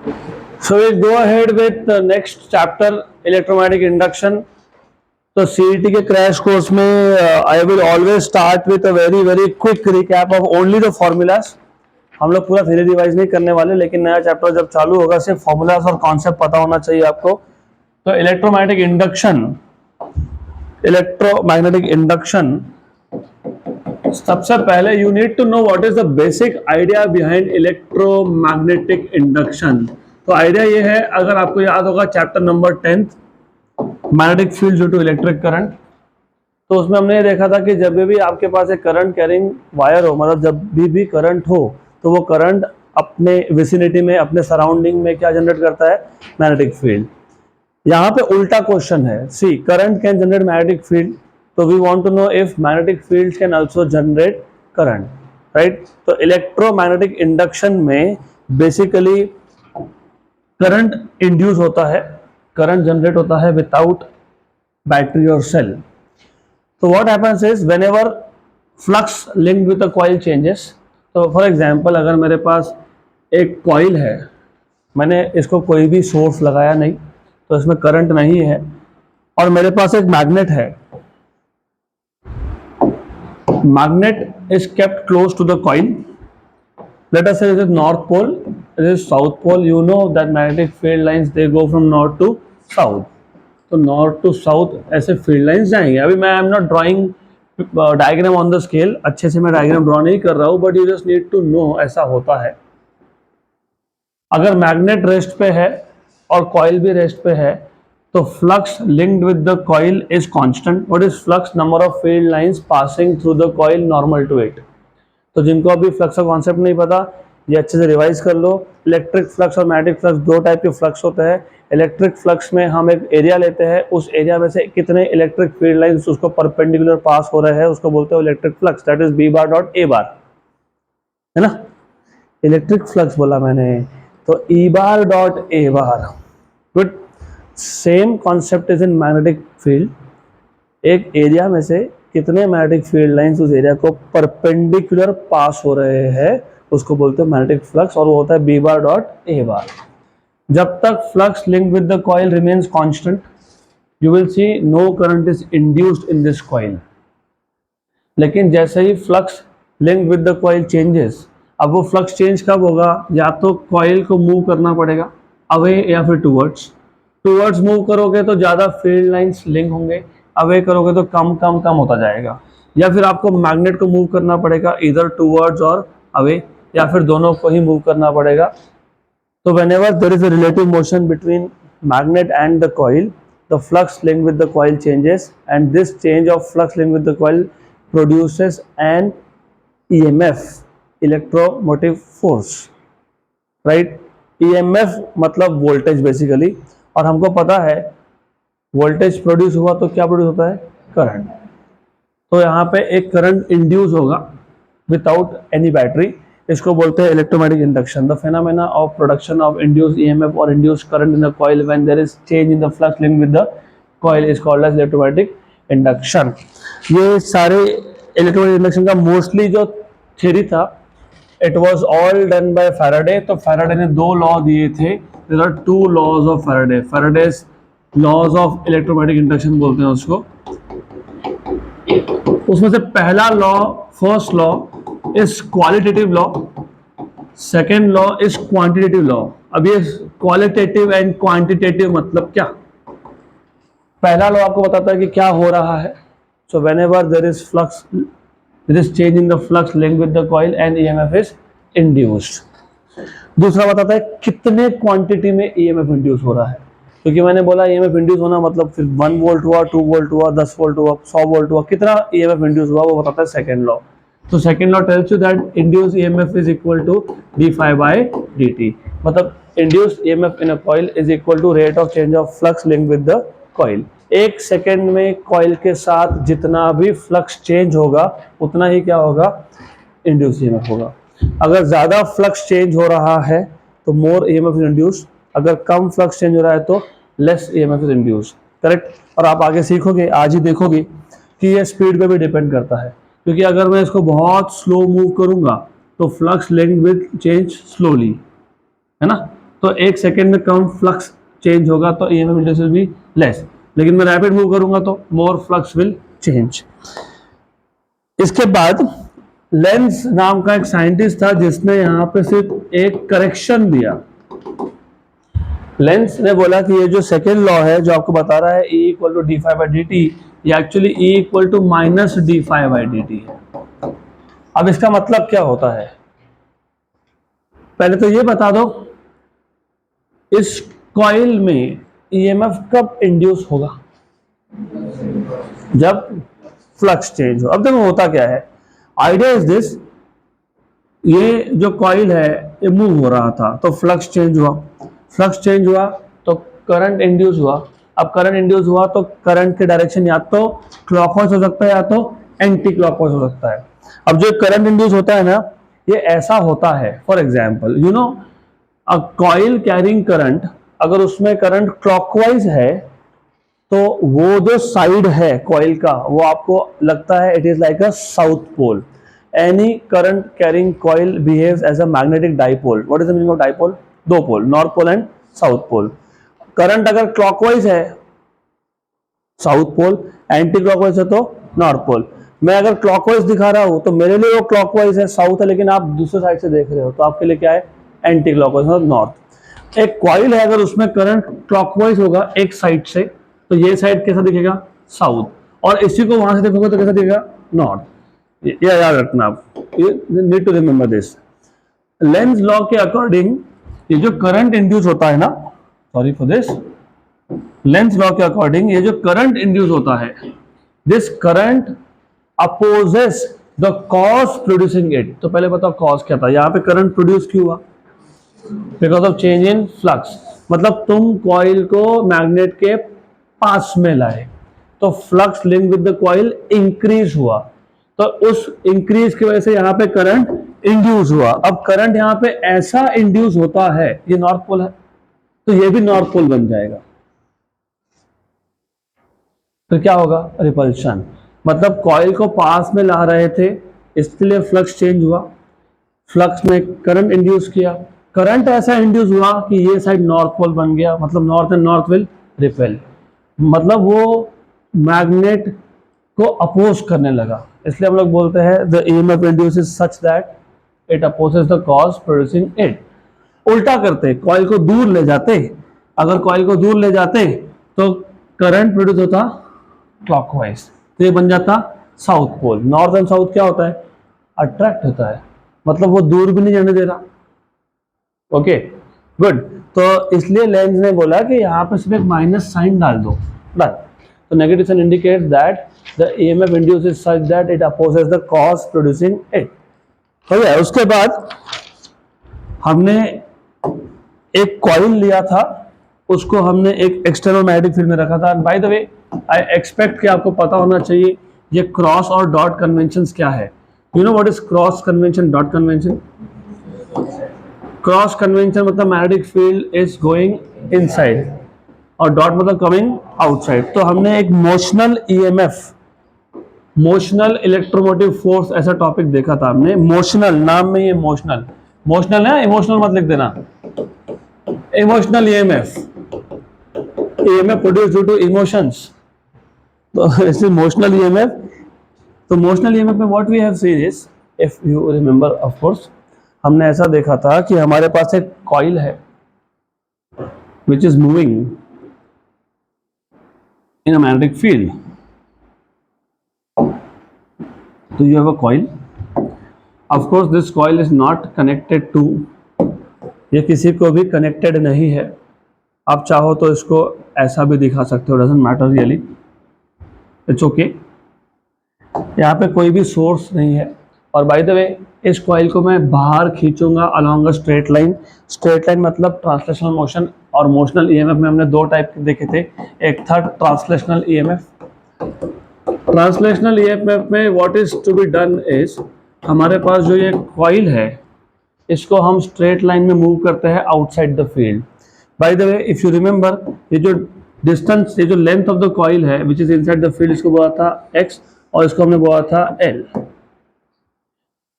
So we go ahead with the next chapter, electromagnetic induction. तो CET के crash course में I will always start with a very very quick recap of only the formulas. हम लोग पूरा theory revise नहीं करने वाले, लेकिन नया चैप्टर जब चालू होगा सिर्फ फॉर्मूलाज और कॉन्सेप्ट पता होना चाहिए आपको. तो इलेक्ट्रोमैग्नेटिक इंडक्शन सबसे पहले you need to know what is the basic idea behind electromagnetic induction. तो आइडिया ये है, अगर आपको याद होगा chapter number 10 magnetic field due to electric current, तो उसमें हमने ये देखा था कि जब भी आपके पास एक करंट कैरिंग वायर हो, मतलब जब भी करंट हो, तो वो करंट अपने विसिनिटी में, अपने सराउंडिंग में क्या जनरेट करता है? Magnetic field. यहाँ पे उल्टा क्वेश्चन है. See, current can generate magnetic field, तो we want to know if magnetic field can also generate current, right? तो इलेक्ट्रोमैग्नेटिक इंडक्शन में बेसिकली करंट इंड्यूस होता है, करंट जनरेट होता है विदाउट बैटरी और सेल. तो what happens is whenever flux linked with a coil changes. तो for example, अगर मेरे पास एक कॉइल है, मैंने इसको कोई भी सोर्स लगाया नहीं, तो इसमें करंट नहीं है, और मेरे पास एक मैग्नेट है. Magnet is kept close to the coil. Let us say this is north pole, this is south pole. You know that magnetic field lines they go from north to south. तो north to south ऐसे field lines जाएंगे. अभी मैं am not drawing diagram on the scale, अच्छे से मैं diagram draw नहीं कर रहा हूँ, but you just need to know ऐसा होता है. अगर magnet rest पे है और coil भी rest पे है, तो flux linked with the coil is constant. What is flux? Number of field lines passing through the coil normal to it. तो जिनको अभी फ्लक्स का कॉन्सेप्ट नहीं पता, ये अच्छे से रिवाइज कर लो. इलेक्ट्रिक फ्लक्स और मैग्नेटिक फ्लक्स दो टाइप के फ्लक्स होते हैं. इलेक्ट्रिक फ्लक्स में हम एक एरिया लेते हैं, उस एरिया में से कितने इलेक्ट्रिक फील्ड लाइंस उसको परपेंडिकुलर पास हो रहे हैं, उसको बोलते हैं electric flux. That is B bar dot A bar, है ना? इलेक्ट्रिक फ्लक्स बोला मैंने, तो E bar dot A bar. Good. Same concept is in magnetic field. एक एरिया में से कितने मैग्नेटिक फील्ड लाइंस उस एरिया को परपेंडिकुलर पास हो रहे हैं, उसको बोलते हैं मैग्नेटिक फ्लक्स, और वो होता है B bar dot A bar. जब तक flux link with the coil remains constant, you will see no current is induced in this coil. लेकिन जैसे ही flux link with the coil changes, अब वो फ्लक्स चेंज कब होगा? या तो कॉइल को मूव करना पड़ेगा अवे, या फिर टूवर्ड्स मूव करोगे तो ज़्यादा फील्ड लाइंस लिंक होंगे, अवे करोगे तो कम कम कम होता जाएगा. या फिर आपको मैग्नेट को मूव करना पड़ेगा इधर टूवर्ड्स और अवे, या फिर दोनों को ही मूव करना पड़ेगा. तो whenever there is a relative motion between magnet and the coil, the flux link with the coil changes, and this change of flux link with the coil produces an EMF, electromotive force, right? EMF मतलब voltage basically, और हमको पता है voltage produce हुआ तो क्या produce होता है? करंट. तो यहाँ पे एक करंट इंड्यूस होगा विदाउट एनी बैटरी, इसको बोलते हैं electromagnetic induction. The phenomena of production of induced EMF और induced current in the coil when there is change in the flux link with the coil is called as electromagnetic induction. ये सारे electromagnetic induction का mostly जो theory था, it was all done by Faraday. तो Faraday ने दो law दिए थे. There are two laws of Faraday. Faraday's laws of electromagnetic induction बोलते हैं उसको. उसमें से पहला law, first law is qualitative law, second law is quantitative law. अब ये क्वालिटेटिव एंड क्वांटिटेटिव मतलब क्या? पहला लॉ आपको बताता है कि क्या हो रहा है. So whenever there is flux, there is change in the flux link with the coil and EMF is induced. दूसरा बताता है कितने क्वांटिटी में EMF इंड्यूस हो रहा है, क्योंकि मैंने बोला EMF इंड्यूस होना मतलब फिर 1 वोल्ट हुआ, 2 वोल्ट हुआ, 10 वोल्ट हुआ, 100 वोल्ट हुआ, कितना EMF इंड्यूस हुआ वो बताता है सेकेंड लॉ. तो second law tells you that induce EMF is equal to d∅dt. मतलब induce EMF in a coil is equal to rate of change of flux link with the coil. एक second में coil के साथ जितना भी flux change होगा उतना ही क्या होगा? इंड्यूस EMF होगा. अगर ज़्यादा फ्लक्स चेंज हो रहा है तो मोर EMF इज इंड्यूस, अगर कम फ्लक्स चेंज हो रहा है तो less EMF is induce. Correct. और आप आगे सीखोगे, आज ही देखोगे कि ये स्पीड पे भी डिपेंड करता है, क्योंकि अगर मैं इसको बहुत स्लो मूव करूंगा तो flux link with change slowly, है ना? तो 1 सेकेंड में कम फ्लक्स चेंज होगा तो EMF induce will be less, लेकिन मैं रैपिड मूव करूंगा तो मोर फ्लक्स विल चेंज। इसके बाद लेंज नाम का एक साइंटिस्ट था जिसने यहाँ पे सिर्फ एक करेक्शन दिया। लेंज ने बोला कि ये जो सेकेंड लॉ है जो आपको बता रहा है E equal to D phi by D T, ये actually E equal to minus D phi by D T है। अब इसका मतलब क्या होता है, पहले तो ये बता दो इस कॉइल में ईएमएफ कब इंड्यूस होगा, जब फ्लक्स चेंज हो। अब देखो होता क्या है, आइडिया इज दिस, ये जो कॉइल है ये मूव हो रहा था तो फ्लक्स चेंज हुआ, फ्लक्स चेंज हुआ तो करंट इंड्यूस हुआ। अब करंट इंड्यूस हुआ तो करंट की डायरेक्शन या तो क्लॉकवाइज हो सकता है या तो एंटी क्लॉकवाइज हो सकता है। अब जो करंट इंड्यूस होता है ना, ये ऐसा होता है, for example you know a coil carrying current, अगर उसमें करंट क्लॉकवाइज है तो वो जो साइड है कॉइल का वो आपको लगता है it is like a south pole. Any current carrying coil behaves as a magnetic dipole. What is the meaning of dipole? दो pole, north pole and south pole. Current अगर क्लॉकवाइज है south pole, anti clockwise है तो north pole. मैं अगर clockwise दिखा रहा हूं तो मेरे लिए वो क्लॉकवाइज है साउथ है, लेकिन आप दूसरे साइड से देख रहे हो तो आपके लिए क्या है, एंटी क्लॉकवाइज मतलब नॉर्थ। एक कॉइल है अगर उसमें करंट क्लॉकवाइज होगा एक साइड से तो ये साइड कैसा दिखेगा, साउथ, और इसी को वहां से देखोगे तो कैसा दिखेगा, नॉर्थ। ये याद रखना आप, ये need to remember this. Lenz law के अकॉर्डिंग ये जो करंट इंड्यूस होता है ना, sorry for this, Lenz law के अकॉर्डिंग ये जो करंट इंड्यूस होता है, this current opposes the cause producing it. तो पहले बताओ कॉज क्या था, यहाँ पे करंट प्रोड्यूस क्यों हुआ, because of change in flux. मतलब तुम कॉइल को मैग्नेट के पास में लाए तो flux link with the coil increase हुआ, तो उस इंक्रीज की वजह से यहाँ पे करंट इंड्यूस हुआ। अब करंट यहाँ पे ऐसा इंड्यूस होता है, ये नॉर्थ पोल है तो ये भी नॉर्थ पोल बन जाएगा, तो क्या होगा, रिपल्शन। मतलब कॉइल को पास में ला रहे थे इसलिए फ्लक्स चेंज हुआ, फ्लक्स में करंट इंड्यूस किया, करंट ऐसा इंड्यूस हुआ कि ये साइड नॉर्थ पोल बन गया, मतलब north and north will repel, मतलब वो मैग्नेट को अपोज करने लगा। इसलिए हम लोग बोलते हैं the EMF induces such that it opposes the cause producing it. उल्टा करते, कॉइल को दूर ले जाते, अगर कॉइल को दूर ले जाते तो करंट प्रोड्यूस होता क्लॉकवाइज, तो ये बन जाता south pole. North and south क्या होता है, अट्रैक्ट होता है, मतलब वो दूर भी नहीं जाने दे रहा। ओके गुड, तो इसलिए लेंज ने बोला कि यहाँ पे सिर्फ एक माइनस साइन डाल दो, डन। तो negative sign indicates that the EMF induces such that it opposes the cause producing it. हो गया। उसके बाद हमने एक कॉइल लिया था, उसको हमने एक एक्सटर्नल मैग्नेटिक फील्ड में रखा था। Bye the way I expect कि आपको पता होना चाहिए ये क्रॉस और डॉट कन्वेंशंस क्या है। You know what is cross convention, dot convention? Cross convention मतलब magnetic field is going inside और डॉट मतलब कमिंग आउटसाइड। तो हमने एक motional EMF, motional electromotive force ऐसा टॉपिक देखा था हमने। मोशनल, नाम में ये मोशनल, मोशनल है, इमोशनल मत लिख देना। Emotional EMF, EMF produce due to emotions, तो ऐसे मोशनल ईएमएफ। तो मोशनल ईएमएफ में what we have seen is, if you remember of course, हमने ऐसा देखा था कि हमारे पास एक कॉइल है which is moving in a magnetic field. So you have a coil. Of course this coil is not connected to, ये किसी को भी कनेक्टेड नहीं है। आप चाहो तो इसको ऐसा भी दिखा सकते हो, doesn't matter really, it's okay. यहाँ पे कोई भी सोर्स नहीं है। और बाय द वे इस कॉइल को मैं बाहर खींचूंगा along a straight line. Straight line मतलब ट्रांसलेशनल मोशन, और मोशनल ईएमएफ में हमने दो टाइप के देखे थे, एक था ट्रांसलेशनल ईएमएफ। ट्रांसलेशनल ईएमएफ में what is to be done is, हमारे पास जो ये कॉइल है इसको हम स्ट्रेट लाइन में मूव करते हैं outside the field. Bye the way if you remember, ये जो डिस्टेंस, ये जो लेंथ ऑफ द कॉइल है which is inside the field, इसको बोला था x और इसको हमने बोला था l।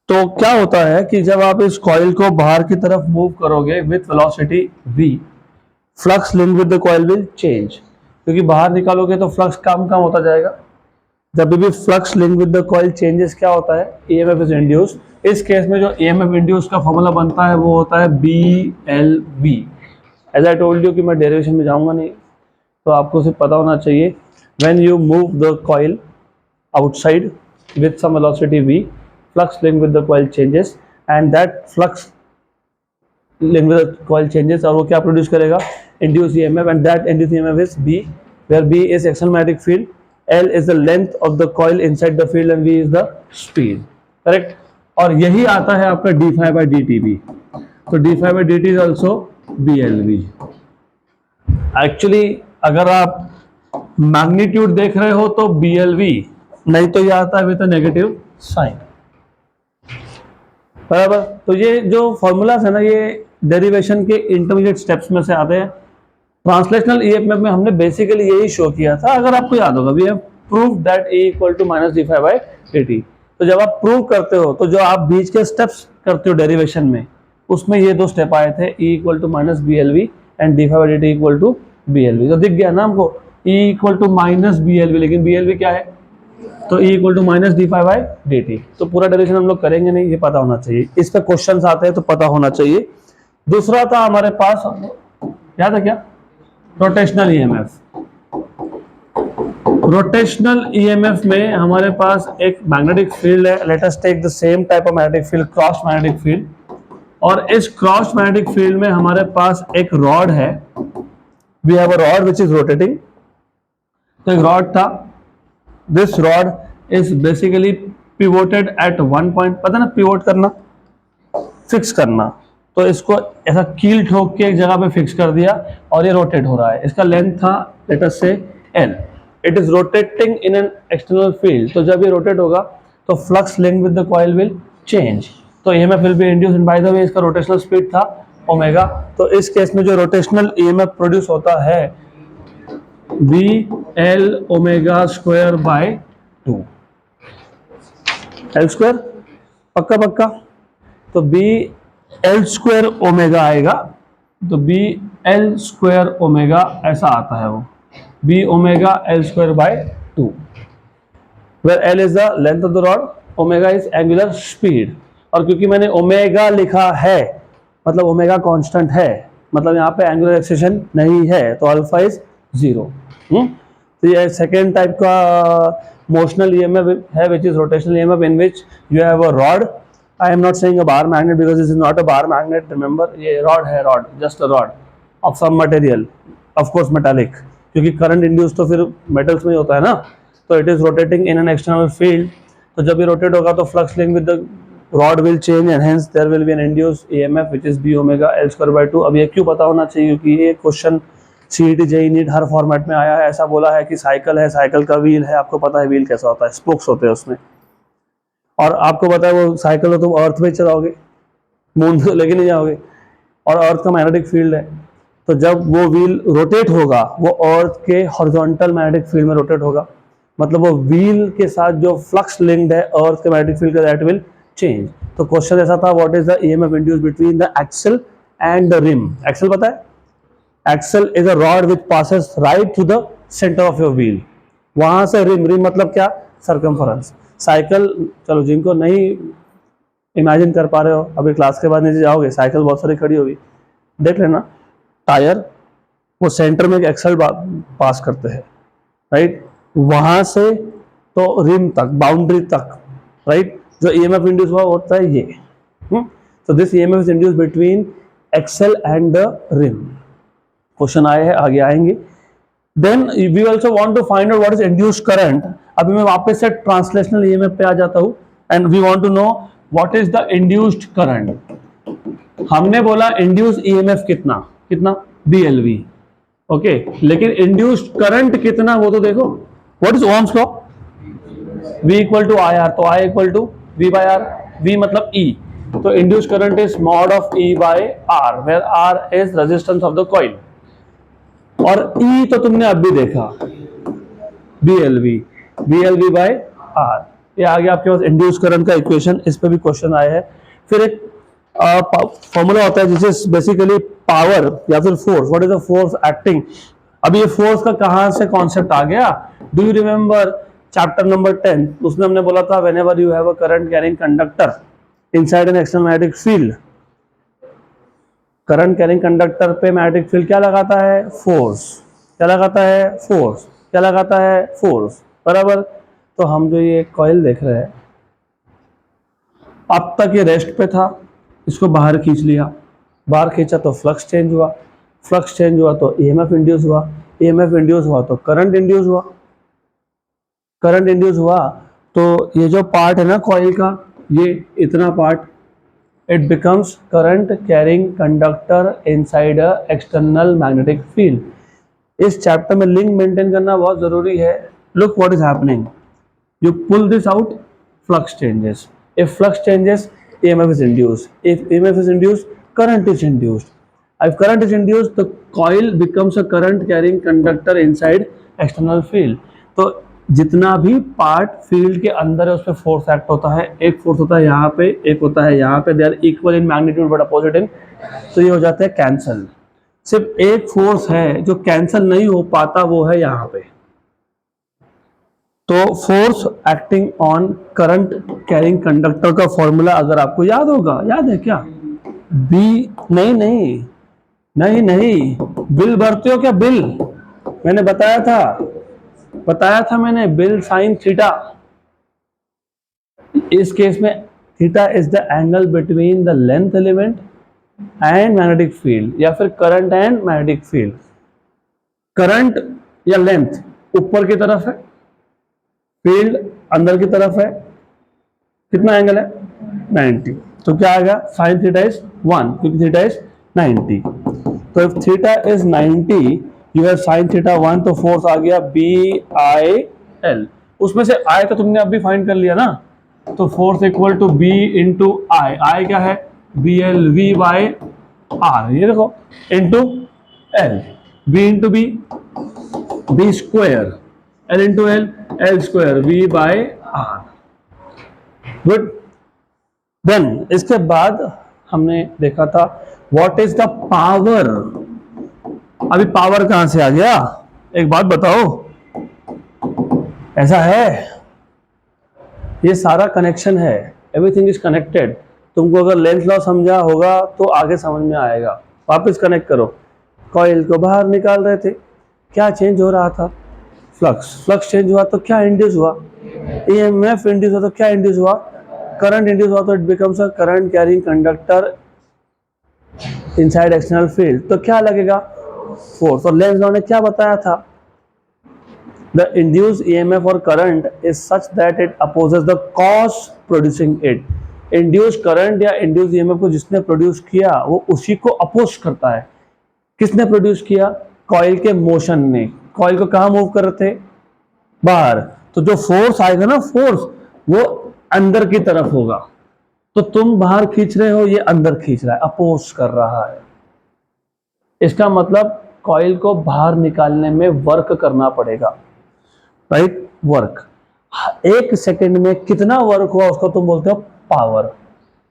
तो क्या होता है कि जब आप इस कॉइल को बाहर की तरफ मूव करोगे with velocity v, flux link with the coil will change, क्योंकि बाहर निकालोगे तो फ्लक्स कम कम होता जाएगा। जब भी flux link with the coil changes क्या होता है, ईएमएफ इज इंड्यूस। इस केस में जो ईएमएफ इंड्यूस का फॉर्मूला बनता है वो होता है BLV। As I told you कि मैं डेरिवेशन में जाऊंगा नहीं, तो आपको सिर्फ पता होना चाहिए when you move the coil outside with some velocity v, flux link with the coil changes and that flux link with the coil changes और वो क्या प्रोड्यूस करेगा, induced EMF, and that induced EMF is B, where B is external magnetic field, L is the length of the coil inside the field and V is the speed, correct। और यही आता है आपका d phi by dt भी, तो d phi by dt is also BLV। Actually अगर आप magnitude देख रहे हो तो BLV, नहीं तो ये आता है विद नेगेटिव साइन, बराबर। तो ये जो फॉर्मूलाज है ना, ये डेरिवेशन के इंटरमीडिएट स्टेप्स में से आते हैं। ट्रांसलेशनल ईएमएफ में हमने बेसिकली यही शो किया था, अगर आपको याद होगा, we have proved that E equal to minus d phi by dt। तो जब आप प्रूव करते हो तो जो आप बीच के स्टेप्स करते हो डेरिवेशन में, उसमें ये दो स्टेप आए थे, E equal to minus BLV and d phi by dt equal to BLV। तो दिख गया ना हमको E equal to minus BLV, लेकिन BLV क्या है, तो E equal to minus d phi by dt। तो पूरा डेरिवेशन हम लोग करेंगे नहीं, ये पता होना चाहिए, इस पे क्वेश्चंस आते हैं तो पता होना चाहिए। दूसरा था हमारे पास, याद है क्या, रोटेशनल ईएमएफ। रोटेशनल ईएमएफ में हमारे पास एक मैग्नेटिक फील्ड है, let us take the same type of magnetic field, cross magnetic field, और इस क्रॉस मैग्नेटिक फील्ड में हमारे पास एक रॉड है, we have a rod which is rotating. तो एक रॉड था, this rod is basically pivoted at one point, पता ना पिवोट करना, फिक्स करना, तो इसको ऐसा कील ठोक के एक जगह पे फिक्स कर दिया और ये रोटेट हो रहा है। इसका लेंथ था late us say L, it is rotating in an external field. तो जब ये रोटेट होगा तो flux link with the coil will change, तो EMF will be induced, and by the way इसका रोटेशनल स्पीड था ओमेगा। तो इस केस में जो रोटेशनल ईएमएफ प्रोड्यूस होता है BL omega square by 2, L square, पक्का पक्का। तो BL स्क्वायर ओमेगा आएगा, तो BL स्क्वायर ओमेगा ऐसा आता है, वो B omega L square by 2, where L is the length of the rod, omega is angular speed. और क्योंकि मैंने ओमेगा लिखा है मतलब ओमेगा कांस्टेंट है, मतलब यहाँ पे एंगुलर एक्सेशन नहीं है, तो अल्फा इज 0। तो ये सेकेंड टाइप का मोशनल ईएमएफ है which is rotational EMF, in which you have a rod. I am not saying a bar magnet because this is not a bar magnet, remember ये rod है, rod just a rod of some material, of course metallic, क्योंकि current induce तो फिर metals में ही होता है ना। तो it is rotating in an external field, तो जब ये रोटेट होगा तो flux link with the rod will change and hence there will be an induced EMF which is B omega L square by 2। अब ये क्यों पता होना चाहिए, क्योंकि ये क्वेश्चन CET JEE नीट हर फॉर्मेट में आया है। ऐसा बोला है कि साइकिल है, साइकिल का व्हील है, आपको पता है व्हील कैसा होता है, स्पोक्स होते हैं उसमें, और आपको पता है वो साइकिल हो तो अर्थ में चलाओगे, मून तो लेके नहीं जाओगे, और अर्थ का मैग्नेटिक फील्ड है, तो जब वो व्हील रोटेट होगा वो अर्थ के हॉरिजॉन्टल मैग्नेटिक फील्ड में रोटेट होगा, मतलब वो व्हील के साथ जो फ्लक्स लिंक्ड है अर्थ के मैग्नेटिक फील्ड का, दैट विल चेंज। तो क्वेश्चन ऐसा था, what is the EMF induced between the axle and the rim. Axle पता है, axle is a rod which passes right to the centre of your wheel, वहां से rim, rim मतलब क्या, circumference. Cycle, चलो जिनको नहीं इमेजिन कर पा रहे हो, अभी क्लास के बाद नीचे जाओगे, साइकिल बहुत सारी खड़ी होगी, देख लेना, टायर वो सेंटर में एक एक्सल पास करते हैं, राइट, वहां से तो रिम तक, बाउंड्री तक, राइट। जो ईएमएफ इंड्यूस हुआ होता है ये, तो this EMF is induced between axle and the rim. Question आए हैं, आगे आएंगे। Then we also want to find out what is induced current. अभी मैं वापस से ट्रांसलेशनल ईएमएफ पे आ जाता हूं, and we want to know what is the induced current. हमने बोला इंड्यूस्ड ईएमएफ कितना, कितना BLV, ओके, लेकिन इंड्यूस्ड करंट कितना वो तो देखो। What is Ohm's law, V equal to IR, तो I equal to V by R, V मतलब E, तो induced current is mod of E by R, where R is resistance of the coil, और E तो तुमने अब भी देखा BLV bye R। ये आ गया आपके पास इंड्यूस करंट का इक्वेशन, इस पे भी क्वेश्चन आया है। फिर एक फॉर्मूला होता है जिसे बेसिकली पावर या फिर force, what is the force acting. अभी ये फोर्स का कहां से कॉन्सेप्ट आ गया, do you remember chapter number 10, उसमें हमने बोला था whenever you have a current carrying conductor inside an external magnetic field, current carrying conductor पे मैग्नेटिक फील्ड क्या लगाता है, फोर्स, क्या लगाता है, फोर्स, क्या लगाता है, फोर्स, बराबर। तो हम जो ये कॉइल देख रहे हैं, अब तक ये रेस्ट पे था, इसको बाहर खींच लिया, बाहर खींचा तो फ्लक्स चेंज हुआ, फ्लक्स चेंज हुआ तो ईएमएफ इंड्यूस हुआ, ईएमएफ इंड्यूस हुआ तो करंट इंड्यूस हुआ, करंट इंड्यूस हुआ तो ये जो पार्ट है ना कॉइल का, ये इतना part, it becomes current carrying conductor inside a external magnetic field. इस चैप्टर में लिंक मेंटेन करना बहुत जरूरी है। Look what is happening, you pull this out, flux changes, if flux changes EMF is induced, if EMF is induced current is induced, if current is induced the coil becomes a current carrying conductor inside external field। तो जितना भी part field के अंदर है उस पर force act होता है, एक फोर्स होता है यहाँ पे, एक होता है यहाँ पे, they are equal in magnitude but opposite in, तो ये हो जाते हैं कैंसल। सिर्फ एक फोर्स है जो कैंसल नहीं हो पाता, वो है यहाँ पे। तो force acting on current carrying conductor का फॉर्मूला अगर आपको याद होगा, याद है क्या, बी, नहीं नहीं नहीं नहीं, बिल भरते हो क्या, बिल मैंने बताया था मैंने, बिल साइन थीटा। इस केस में theta is the angle between the length element and magnetic field, या फिर current and magnetic field. Current या लेंथ ऊपर की तरफ है, फील्ड अंदर की तरफ है, कितना एंगल है, 90, तो क्या आएगा, साइन थीटा इज 1 क्योंकि थीटा इज 90। तो if theta is 90 you have sine theta 1, तो फोर्स आ गया BIL। उसमें से I तो तुमने अभी फाइंड कर लिया ना, तो force equal to B into I क्या है, BL V बाय R, ये देखो into L, B into B square, L into L square V by R। Good. Then इसके बाद हमने देखा था व्हाट इज द पावर। अभी पावर कहां से आ गया, एक बात बताओ, ऐसा है, ये सारा कनेक्शन है, एवरीथिंग इज कनेक्टेड। तुमको अगर लेंथ लॉ समझा होगा तो आगे समझ में आएगा। वापस कनेक्ट करो, कॉइल को बाहर निकाल रहे थे, क्या चेंज हो रहा था, फ्लक्स, फ्लक्स चेंज हुआ तो क्या इंड्यूस हुआ, ईएमएफ इंड्यूस हुआ तो क्या इंड्यूस हुआ, करंट इंड्यूस हुआ तो it becomes a current carrying conductor inside external field, तो क्या लगेगा, फोर्स। और लेंस लॉ ने क्या बताया था, द इंड्यूस्ड ईएमएफ और current is such that it opposes the cause producing it. Induce current या इंड्यूस ईएमएफ को जिसने प्रोड्यूस किया वो उसी को अपोज करता है। किसने प्रोड्यूस किया, कॉइल के मोशन ने। कॉइल को कहां मूव कर रहे थे, बाहर, तो जो फोर्स आएगा ना, फोर्स वो अंदर की तरफ होगा। तो तुम बाहर खींच रहे हो, ये अंदर खींच रहा है, अपोज कर रहा है। इसका मतलब कॉइल को बाहर निकालने में वर्क करना पड़ेगा, राइट, वर्क। एक सेकंड में कितना वर्क हुआ उसको तुम बोलते हो पावर।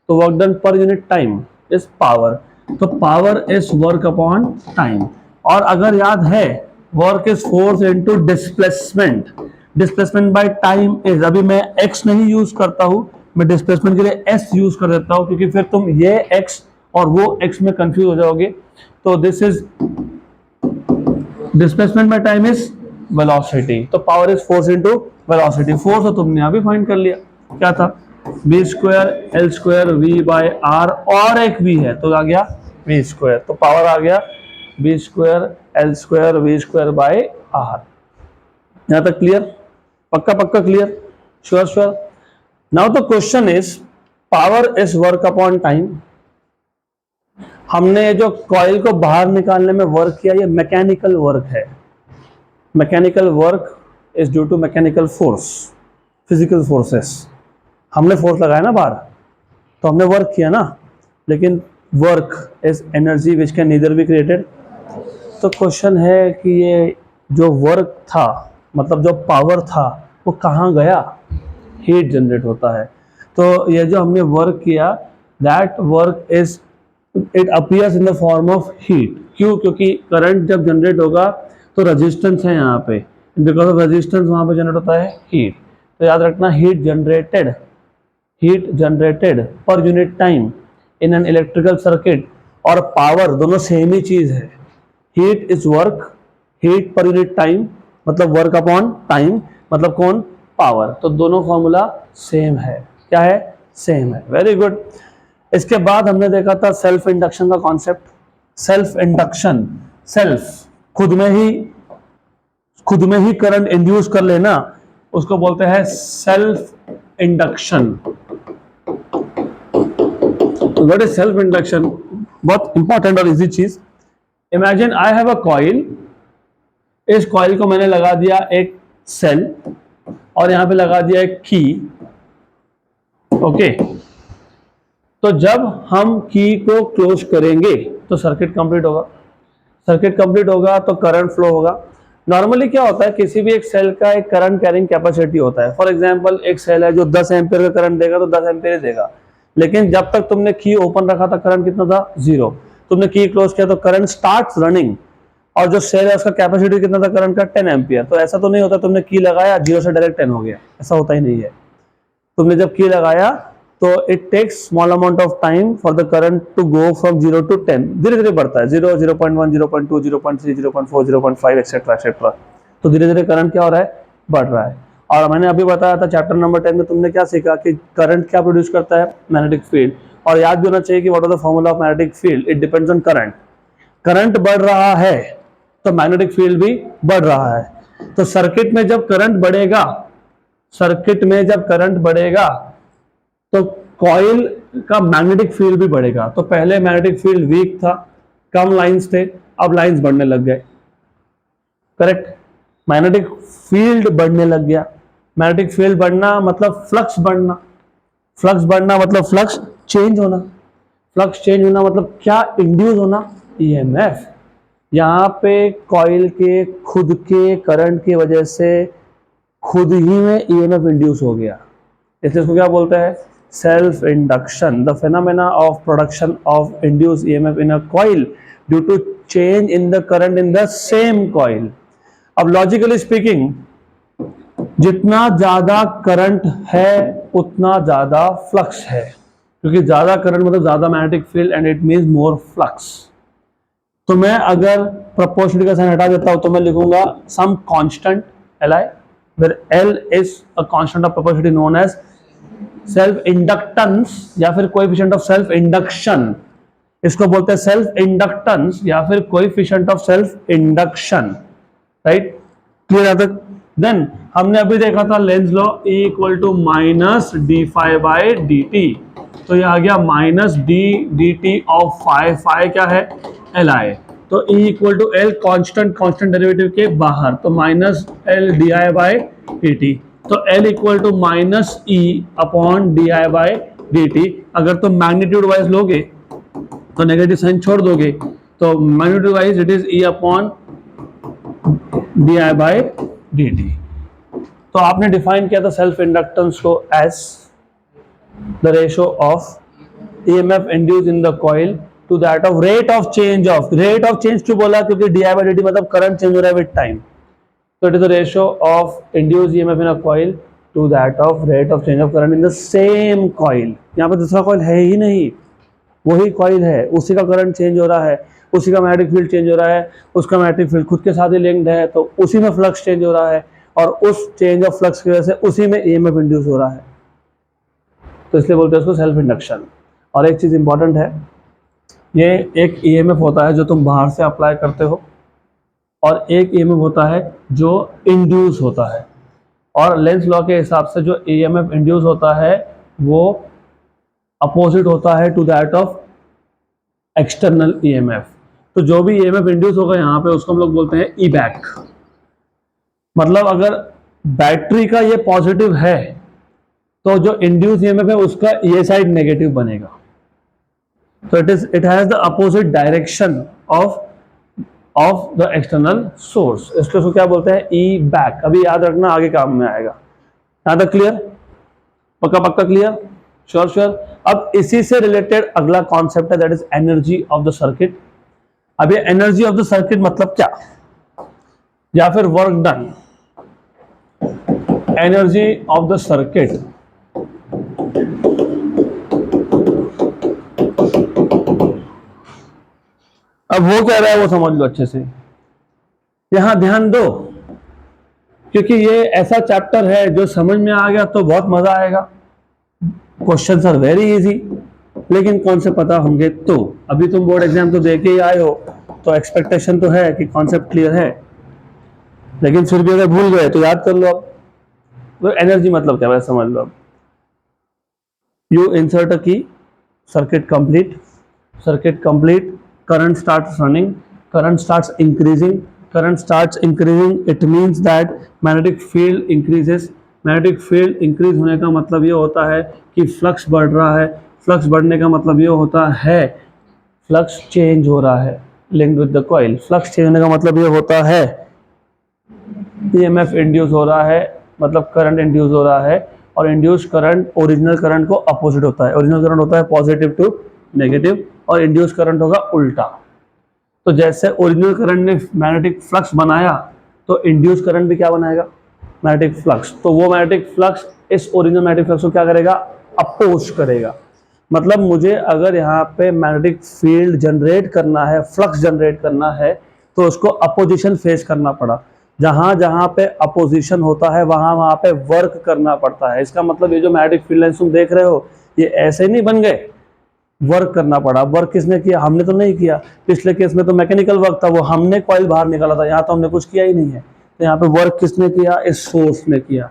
तो work done per unit time is power. तो power is work upon time. और अगर याद है, work is force into displacement, displacement by time is, अभी मैं x नहीं यूज करता हूं, मैं डिस्प्लेसमेंट के लिए s यूज कर देता हूं, क्योंकि फिर तुम ये x और वो x में कंफ्यूज हो जाओगे। तो this is displacement by time is velocity. तो power is force into velocity. Force तो तुमने अभी फाइंड कर लिया, क्या था, b square L square V by R, और एक v है तो आ गया v स्क्वायर। तो पावर आ गया b square L square V square by R। यहां तक क्लियर, पक्का पक्का clear, sure sure. Now the question is power is work upon time. हमने जो कॉइल को बाहर निकालने में वर्क किया, ये मैकेनिकल वर्क है। Mechanical work is due to mechanical force, physical forces. हमने फोर्स लगाया ना बाहर, तो हमने वर्क किया ना, लेकिन work is energy which can neither be created. तो क्वेश्चन है कि ये जो वर्क था, मतलब जो पावर था, वो कहाँ गया। हीट जनरेट होता है। तो ये जो हमने वर्क किया, that work is, it appears in the form of heat. क्यों? क्योंकि करंट जब जनरेट होगा तो रेजिस्टेंस है यहाँ पे, बिकॉज ऑफ रेजिस्टेंस वहाँ पे जनरेट होता है हीट। तो याद रखना, हीट जनरेटेड पर unit time in an electrical circuit और पावर दोनों सेम ही चीज है। हीट इज वर्क, हीट पर यूनिट टाइम मतलब वर्क अपॉन टाइम मतलब कौन? पावर। तो दोनों फॉर्मूला सेम है। क्या है? सेम है। Very good. इसके बाद हमने देखा था सेल्फ इंडक्शन का कॉन्सेप्ट। सेल्फ इंडक्शन, सेल्फ खुद में ही करंट इंड्यूस कर लेना, उसको बोलते हैं self induction. What is self induction? बहुत इंपॉर्टेंट और इजी चीज। Imagine I have a coil, इस कॉइल को मैंने लगा दिया एक सेल और यहां पे लगा दिया एक की। ओके, तो जब हम की को क्लोज करेंगे तो सर्किट कंप्लीट होगा। सर्किट कंप्लीट होगा तो करंट फ्लो होगा। नॉर्मली क्या होता है, किसी भी एक सेल का एक करंट कैरिंग कैपेसिटी होता है। फॉर एग्जांपल एक सेल है जो 10 एम्पियर का करंट देगा तो 10 एम्पियर देगा, लेकिन जब तक तुमने की ओपन रखा था करंट कितना था? 0। तुमने की क्लोज किया तो करंट स्टार्ट्स रनिंग, और जो सेल है उसका कैपेसिटी कितना था करंट का? 10 एम्पियर। तो ऐसा तो नहीं होता तुमने की लगाया 0 से डायरेक्ट 10 हो गया, ऐसा होता ही नहीं है। तुमने जब की लगाया तो it takes small amount of time for the current to go from 0 to 10। धीरे धीरे बढ़ता है, 0, 0.1, 0.2, 0.3, 0.4, 0.5 एक्सेट्रा एक्सेट्रा। तो धीरे धीरे करंट क्या हो रहा है? बढ़ रहा है। और मैंने अभी बताया था चैप्टर नंबर 10 में, तुमने क्या सीखा कि करंट क्या प्रोड्यूस करता है? Magnetic field. और याद भी होना चाहिए कि what is the formula of magnetic field? It depends on current. Current बढ़ रहा है तो मैग्नेटिक फील्ड भी बढ़ रहा है। तो सर्किट में जब करंट बढ़ेगा, तो कॉइल का मैग्नेटिक फील्ड भी बढ़ेगा। तो पहले मैग्नेटिक फील्ड वीक था, कम लाइंस थे, अब लाइंस बढ़ने लग गए। करेक्ट? मैग्नेटिक फील्ड बढ़ने लग गया। मैग्नेटिक फील्ड बढ़ना मतलब फ्लक्स बढ़ना, फ्लक्स बढ़ना मतलब फ्लक्स चेंज होना, फ्लक्स चेंज होना मतलब क्या? इंड्यूस होना, ईएमएफ। यहां पे कॉइल के खुद के करंट की वजह से खुद ही में ईएमएफ इंड्यूस हो गया, इसलिए इसको क्या बोलते हैं? Self induction. The phenomena of production of induce EMF in a coil due to change in the current in the same coil. अब लॉजिकली स्पीकिंग, जितना ज्यादा करंट है उतना ज्यादा फ्लक्स है, क्योंकि ज्यादा करंट मतलब ज्यादा magnetic field and it means more flux. तो मैं अगर प्रोपोर्शनलिटी का साइन हटा देता हूं तो मैं लिखूंगा some constant Li, where L is a constant of proportionality known as self inductance या फिर कोएफिशिएंट ऑफ सेल्फ इंडक्शन। इसको बोलते हैं सेल्फ इंडक्टेंस या फिर coefficient of self induction. Right? Clear है? देन हमने अभी देखा था Lenz law, E equal to minus d phi by D t. तो ये आ गया minus d d t of phi. Phi क्या है? L I. तो E equal to L constant derivative के बाहर, तो minus L d I by D t. तो L equal to minus E upon d I by D T. अगर तुम magnitude wise लोगे तो नेगेटिव साइन छोड़ दोगे, तो magnitude wise it is E upon d I by D t. तो आपने डिफाइन किया था सेल्फ इंडक्टेंस को as the ratio of EMF induce in the coil to that of rate of change क्यों बोला? क्योंकि d I by D t मतलब current change हो रहा है with time. So it is the ratio of induced EMF in a coil to that of rate of change of current in the same coil। यहाँ पे दूसरा coil है ही नहीं, वही कॉइल है, उसी का करंट चेंज हो रहा है, उसी का मैग्नेटिक फील्ड चेंज हो रहा है, उसका मैग्नेटिक फील्ड खुद के साथ ही लिंक्ड है, तो उसी में फ्लक्स चेंज हो रहा है और उस चेंज ऑफ फ्लक्स की वजह से उसी में EMF इंड्यूस हो रहा है। तो इसलिए बोलते हैं उसको सेल्फ इंडक्शन। और एक चीज इंपॉर्टेंट है, ये एक EMF होता है जो तुम बाहर से अप्लाई करते हो और एक EMF होता है जो इंड्यूस होता है। और लेंज लॉ के हिसाब से जो EMF इंड्यूस होता है वो अपोजिट होता है to that of external EMF। तो जो भी EMF इंड्यूस होगा यहाँ पे उसको हम लोग बोलते हैं ई बैक। मतलब अगर बैटरी का ये पॉजिटिव है तो जो इंड्यूस EMF है उसका ये साइड नेगेटिव बनेगा। तो it has the opposite direction of the external source, इसको क्या बोलते हैं? ई बैक। अभी याद रखना, आगे काम में आएगा। यहाँ तक क्लियर? पक्का पक्का क्लियर, श्योर श्योर। अब इसी से रिलेटेड अगला कॉन्सेप्ट है that is energy of the circuit. अब ये एनर्जी ऑफ द सर्किट मतलब क्या, या फिर work done, energy of the circuit. अब हो क्या रहा है वो समझ लो अच्छे से, यहां ध्यान दो, क्योंकि ये ऐसा चैप्टर है जो समझ में आ गया तो बहुत मजा आएगा। क्वेश्चंस आर वेरी इजी, लेकिन कौन से पता होंगे तो। अभी तुम बोर्ड एग्जाम तो दे के ही आए हो, तो एक्सपेक्टेशन तो है कि कॉन्सेप्ट क्लियर है, लेकिन फिर भी अगर भूल गए तो याद कर लो। अब तो एनर्जी मतलब क्या है समझ लो। अब यू इंसर्ट अ की, circuit complete, current starts running, current starts increasing, it means that magnetic field increases। Magnetic field increase होने का मतलब ये होता है कि फ्लक्स बढ़ रहा है, फ्लक्स बढ़ने का मतलब ये होता है फ्लक्स चेंज हो रहा है, linked with the coil. Flux change होने का मतलब ये होता है ईएमएफ इंड्यूस हो रहा है, मतलब करंट इंड्यूस हो रहा है, और इंड्यूस करंट ओरिजिनल करंट को अपोजिट होता है। ओरिजिनल करंट होता है पॉजिटिव टू नेगेटिव, और इंड्यूस करंट होगा उल्टा। तो जैसे ओरिजिनल करंट ने मैग्नेटिक फ्लक्स बनाया, तो इंड्यूस करंट भी क्या बनाएगा, मैग्नेटिक फ्लक्स। तो वो मैग्नेटिक फ्लक्स इस ओरिजिनल मैग्नेटिक फ्लक्स को क्या करेगा, अपोज करेगा। मतलब मुझे अगर यहाँ पे मैग्नेटिक फील्ड जनरेट करना है, फ्लक्स जनरेट करना है, तो उसको अपोजिशन फेस करना पड़ा। जहां जहां पे अपोजिशन होता है वहां वहां पे वर्क करना पड़ता है। इसका मतलब ये जो मैग्नेटिक फील्ड लाइंस तुम देख रहे हो, ये ऐसे नहीं बन गए, वर्क करना पड़ा। वर्क किसने किया, हमने तो नहीं किया। पिछले केस में तो मैकेनिकल वर्क था, वो हमने कॉइल बाहर निकाला था। यहाँ तो हमने कुछ किया ही नहीं है। तो यहाँ पे वर्क किसने किया, इस सोर्स ने किया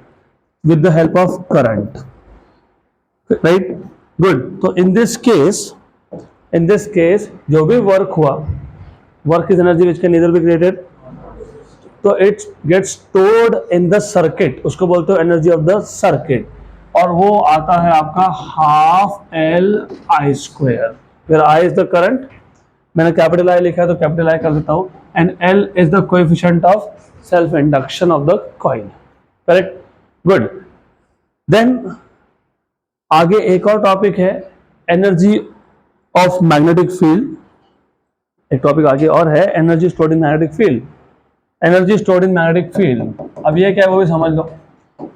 with the help of current, right, good. तो इन दिस केस जो भी वर्क हुआ, work is energy which can neither be created, तो it gets stored in the circuit, उसको बोलते हो एनर्जी ऑफ द सर्किट। और वो आता है आपका हाफ एल आई स्क्वायर, फिर आई इज द करंट, मैंने कैपिटल आई लिखा है तो कैपिटल आई कर देता हूं, and L is the coefficient of self induction of the coil, correct, good. Then आगे एक और टॉपिक है एनर्जी ऑफ मैग्नेटिक फील्ड। एक टॉपिक आगे और है energy stored in magnetic field, energy stored in magnetic field. अब ये क्या है वो भी समझ लो,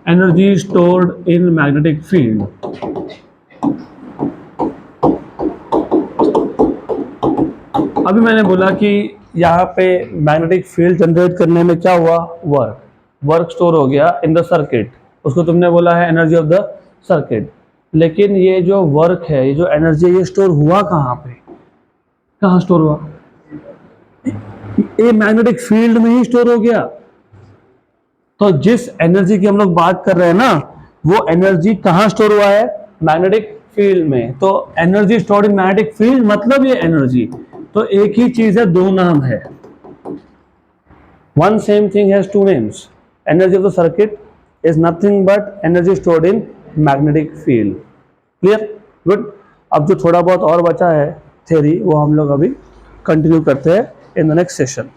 energy stored in magnetic field. अभी मैंने बोला कि यहाँ पे मैग्नेटिक फील्ड जनरेट करने में क्या हुआ, वर्क स्टोर हो गया इन द सर्किट, उसको तुमने बोला है एनर्जी ऑफ द सर्किट। लेकिन ये जो वर्क है, ये जो एनर्जी, ये स्टोर हुआ कहाँ पे, कहाँ स्टोर हुआ, ये मैग्नेटिक फील्ड में ही स्टोर हो गया। तो जिस एनर्जी की हम लोग बात कर रहे हैं ना, वो एनर्जी कहाँ स्टोर हुआ है, मैग्नेटिक फील्ड में। तो energy stored in magnetic field मतलब ये एनर्जी, तो एक ही चीज है, दो नाम है, one same thing has two names. Energy of the circuit is nothing but energy stored in magnetic field, clear, good. अब जो थोड़ा बहुत और बचा है थ्योरी, वो हम लोग अभी कंटिन्यू करते हैं इन द नेक्स्ट सेशन।